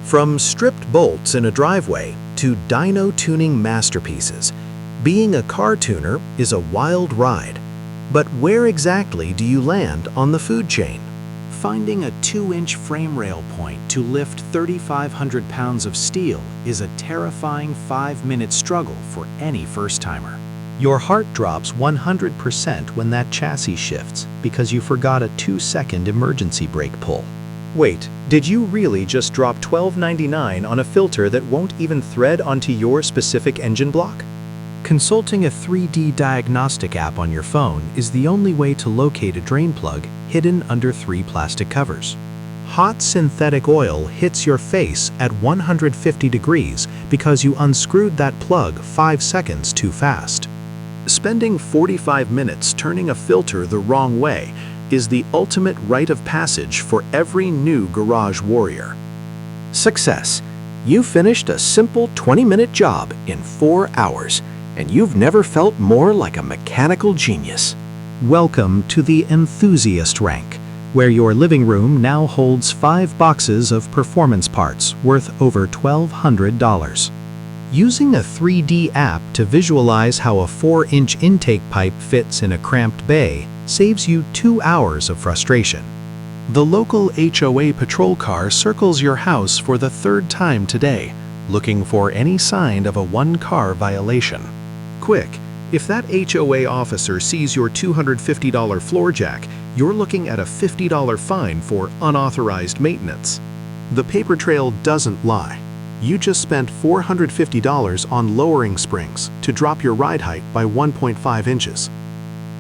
From stripped bolts in a driveway to dyno tuning masterpieces, being a car tuner is a wild ride. But where exactly do you land on the food chain? Finding a 2-inch frame rail point to lift 3,500 pounds of steel is a terrifying 5-minute struggle for any first-timer. Your heart drops 100% when that chassis shifts because you forgot a 2-second emergency brake pull. Wait, did you really just drop $12.99 on a filter that won't even thread onto your specific engine block? Consulting a 3D diagnostic app on your phone is the only way to locate a drain plug hidden under 3 plastic covers. Hot synthetic oil hits your face at 150 degrees because you unscrewed that plug 5 seconds too fast. Spending 45 minutes turning a filter the wrong way is the ultimate rite of passage for every new garage warrior. Success! You finished a simple 20-minute job in 4 hours, and you've never felt more like a mechanical genius. Welcome to the enthusiast rank, where your living room now holds 5 boxes of performance parts worth over $1,200. Using a 3D app to visualize how a 4-inch intake pipe fits in a cramped bay saves you 2 hours of frustration. The local HOA patrol car circles your house for the 3rd time today, looking for any sign of a 1-car violation. Quick, if that HOA officer sees your $250 floor jack, you're looking at a $50 fine for unauthorized maintenance. The paper trail doesn't lie. You just spent $450 on lowering springs to drop your ride height by 1.5 inches.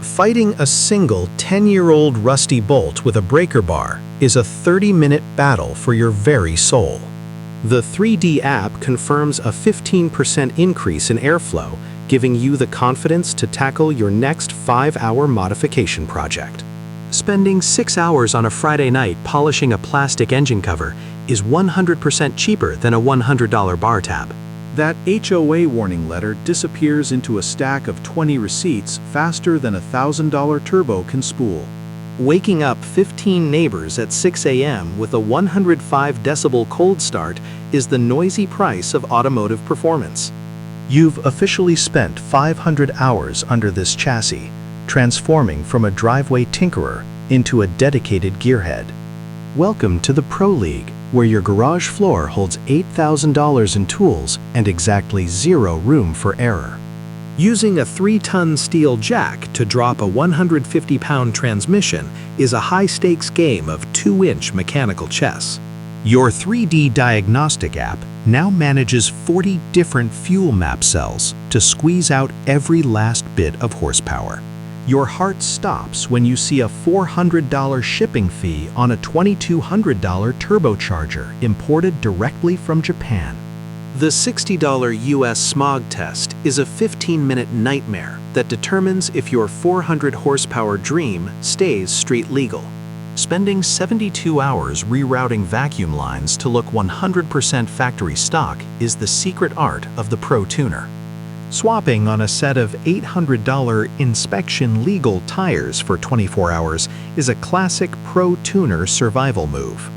Fighting a single 10-year-old rusty bolt with a breaker bar is a 30-minute battle for your very soul. The 3D app confirms a 15% increase in airflow, giving you the confidence to tackle your next 5-hour modification project. Spending 6 hours on a Friday night polishing a plastic engine cover is 100% cheaper than a $100 bar tab. That HOA warning letter disappears into a stack of 20 receipts faster than a $1,000 turbo can spool. Waking up 15 neighbors at 6 a.m. with a 105 decibel cold start is the noisy price of automotive performance. You've officially spent 500 hours under this chassis, transforming from a driveway tinkerer into a dedicated gearhead. Welcome to the Pro League, where your garage floor holds $8,000 in tools and exactly 0 room for error. Using a 3-ton steel jack to drop a 150-pound transmission is a high-stakes game of 2-inch mechanical chess. Your 3D diagnostic app now manages 40 different fuel map cells to squeeze out every last bit of horsepower. Your heart stops when you see a $400 shipping fee on a $2,200 turbocharger imported directly from Japan. The $60 US smog test is a 15-minute nightmare that determines if your 400 horsepower dream stays street legal. Spending 72 hours rerouting vacuum lines to look 100% factory stock is the secret art of the Pro Tuner. Swapping on a set of $800 inspection legal tires for 24 hours is a classic Pro Tuner survival move.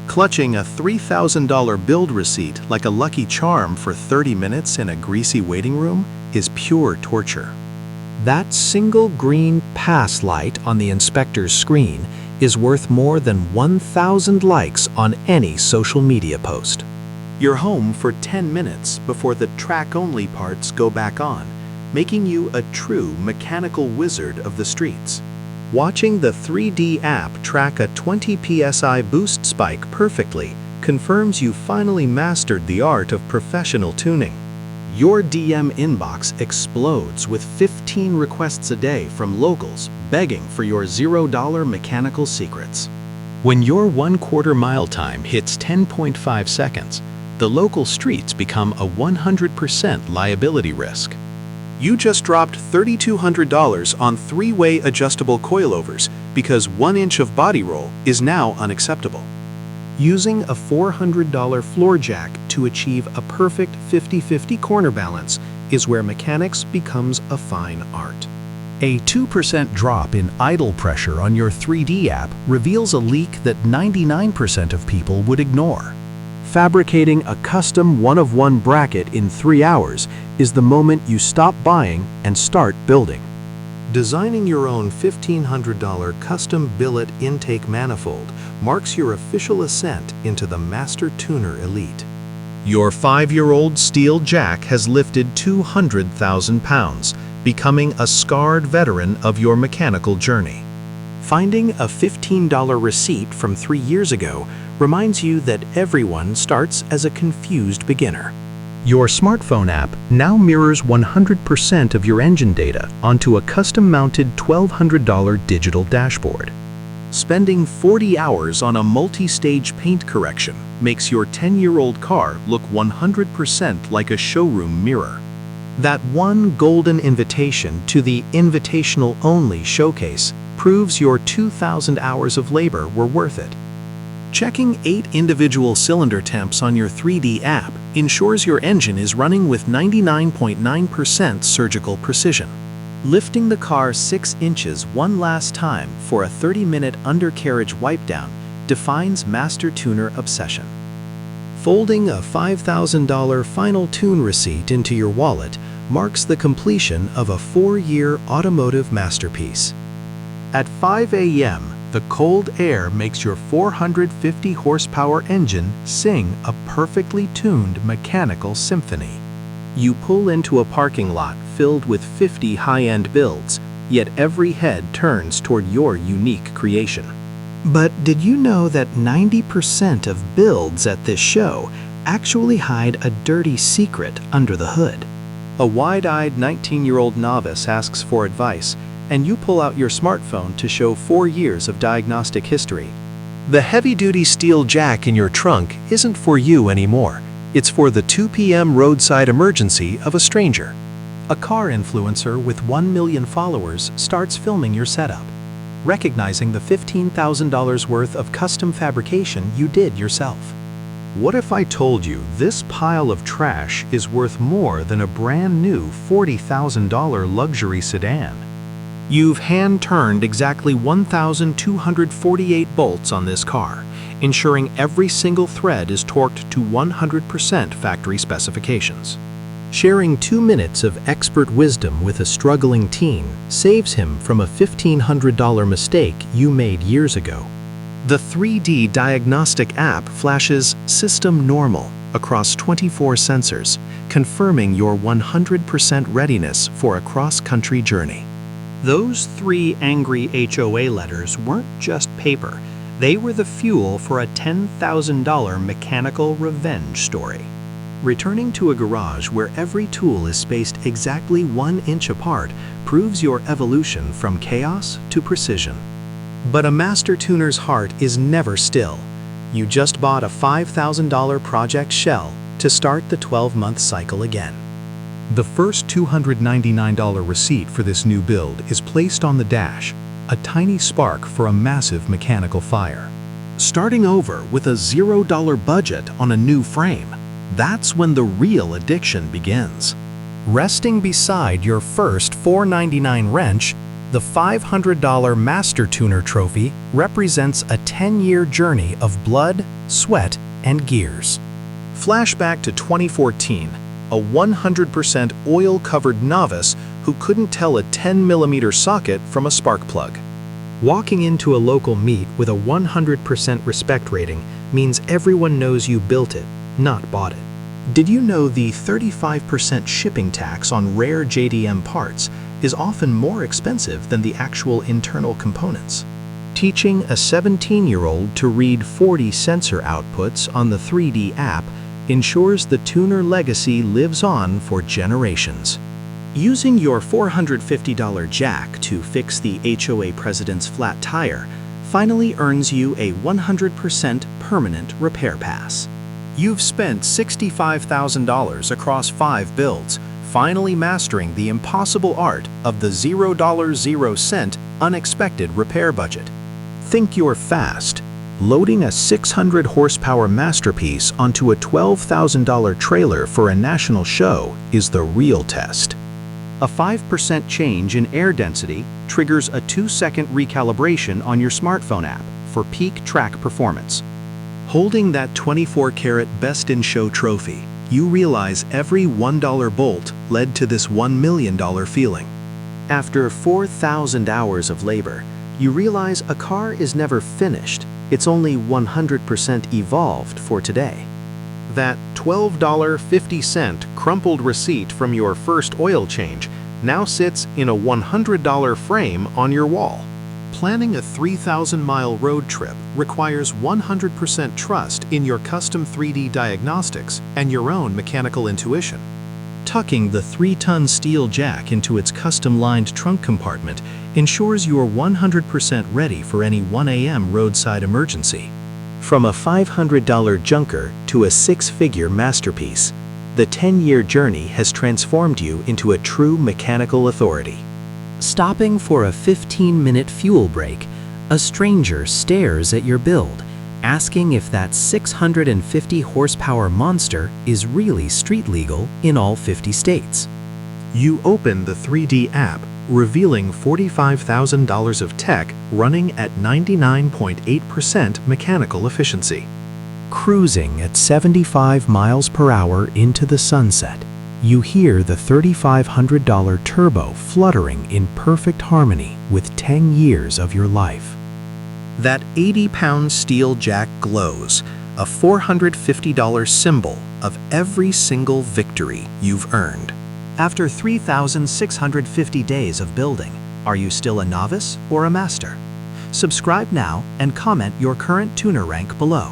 Clutching a $3,000 build receipt like a lucky charm for 30 minutes in a greasy waiting room is pure torture. That single green pass light on the inspector's screen is worth more than 1,000 likes on any social media post. You're home for 10 minutes before the track-only parts go back on, making you a true mechanical wizard of the streets. Watching the 3D app track a 20 psi boost spike perfectly confirms you finally mastered the art of professional tuning. Your DM inbox explodes with 15 requests a day from locals begging for your $0 mechanical secrets. When your 1/4 mile time hits 10.5 seconds, the local streets become a 100% liability risk. You just dropped $3,200 on 3-way adjustable coilovers because 1 inch of body roll is now unacceptable. Using a $400 floor jack to achieve a perfect 50-50 corner balance is where mechanics becomes a fine art. A 2% drop in idle pressure on your 3D app reveals a leak that 99% of people would ignore. Fabricating a custom one-of-one bracket in 3 hours is the moment you stop buying and start building. Designing your own $1,500 custom billet intake manifold marks your official ascent into the Master Tuner Elite. Your 5-year-old steel jack has lifted 200,000 pounds, becoming a scarred veteran of your mechanical journey. Finding a $15 receipt from 3 years ago reminds you that everyone starts as a confused beginner. Your smartphone app now mirrors 100% of your engine data onto a custom-mounted $1,200 digital dashboard. Spending 40 hours on a multi-stage paint correction makes your 10-year-old car look 100% like a showroom mirror. That one golden invitation to the invitational-only showcase proves your 2,000 hours of labor were worth it. Checking 8 individual cylinder temps on your 3D app ensures your engine is running with 99.9% surgical precision. Lifting the car 6 inches one last time for a 30-minute undercarriage wipe-down defines Master Tuner obsession. Folding a $5,000 final tune receipt into your wallet marks the completion of a 4-year automotive masterpiece. At 5 a.m., the cold air makes your 450 horsepower engine sing a perfectly tuned mechanical symphony. You pull into a parking lot filled with 50 high-end builds, yet every head turns toward your unique creation. But did you know that 90% of builds at this show actually hide a dirty secret under the hood? A wide-eyed 19-year-old novice asks for advice, and you pull out your smartphone to show 4 years of diagnostic history. The heavy-duty steel jack in your trunk isn't for you anymore. It's for the 2 p.m. roadside emergency of a stranger. A car influencer with 1 million followers starts filming your setup, recognizing the $15,000 worth of custom fabrication you did yourself. What if I told you this pile of trash is worth more than a brand new $40,000 luxury sedan? You've hand-turned exactly 1,248 bolts on this car, ensuring every single thread is torqued to 100% factory specifications. Sharing 2 minutes of expert wisdom with a struggling teen saves him from a $1,500 mistake you made years ago. The 3D diagnostic app flashes System Normal across 24 sensors, confirming your 100% readiness for a cross-country journey. Those 3 angry HOA letters weren't just paper. They were the fuel for a $10,000 mechanical revenge story. Returning to a garage where every tool is spaced exactly 1 inch apart proves your evolution from chaos to precision. But a master tuner's heart is never still. You just bought a $5,000 project shell to start the 12-month cycle again. The first $299 receipt for this new build is placed on the dash, a tiny spark for a massive mechanical fire. Starting over with a $0 budget on a new frame, that's when the real addiction begins. Resting beside your first $499 wrench, the $500 Master Tuner trophy represents a 10-year journey of blood, sweat, and gears. Flashback to 2014, a 100% oil-covered novice who couldn't tell a 10mm socket from a spark plug. Walking into a local meet with a 100% respect rating means everyone knows you built it, not bought it. Did you know the 35% shipping tax on rare JDM parts is often more expensive than the actual internal components? Teaching a 17-year-old to read 40 sensor outputs on the 3D app ensures the tuner legacy lives on for generations. Using your $450 jack to fix the HOA president's flat tire finally earns you a 100% permanent repair pass. You've spent $65,000 across 5 builds, finally mastering the impossible art of the $0.00 unexpected repair budget. Think you're fast. Loading a 600 horsepower masterpiece onto a $12,000 trailer for a national show is the real test. A 5% change in air density triggers a 2-second recalibration on your smartphone app for peak track performance. Holding that 24-karat Best in Show trophy, you realize every $1 bolt led to this $1 million feeling. After 4,000 hours of labor, you realize a car is never finished. It's only 100% evolved for today. That $12.50 crumpled receipt from your first oil change now sits in a $100 frame on your wall. Planning a 3,000-mile road trip requires 100% trust in your custom 3D diagnostics and your own mechanical intuition. Tucking the 3-ton steel jack into its custom-lined trunk compartment ensures you're 100% ready for any 1 a.m. roadside emergency. From a $500 junker to a 6-figure masterpiece, the 10-year journey has transformed you into a true mechanical authority. Stopping for a 15-minute fuel break, a stranger stares at your build, asking if that 650 horsepower monster is really street legal in all 50 states. You open the 3D app, revealing $45,000 of tech running at 99.8% mechanical efficiency. Cruising at 75 miles per hour into the sunset, you hear the $3,500 turbo fluttering in perfect harmony with 10 years of your life. That 80-pound steel jack glows, a $450 symbol of every single victory you've earned. After 3,650 days of building, are you still a novice or a master? Subscribe now and comment your current tuner rank below.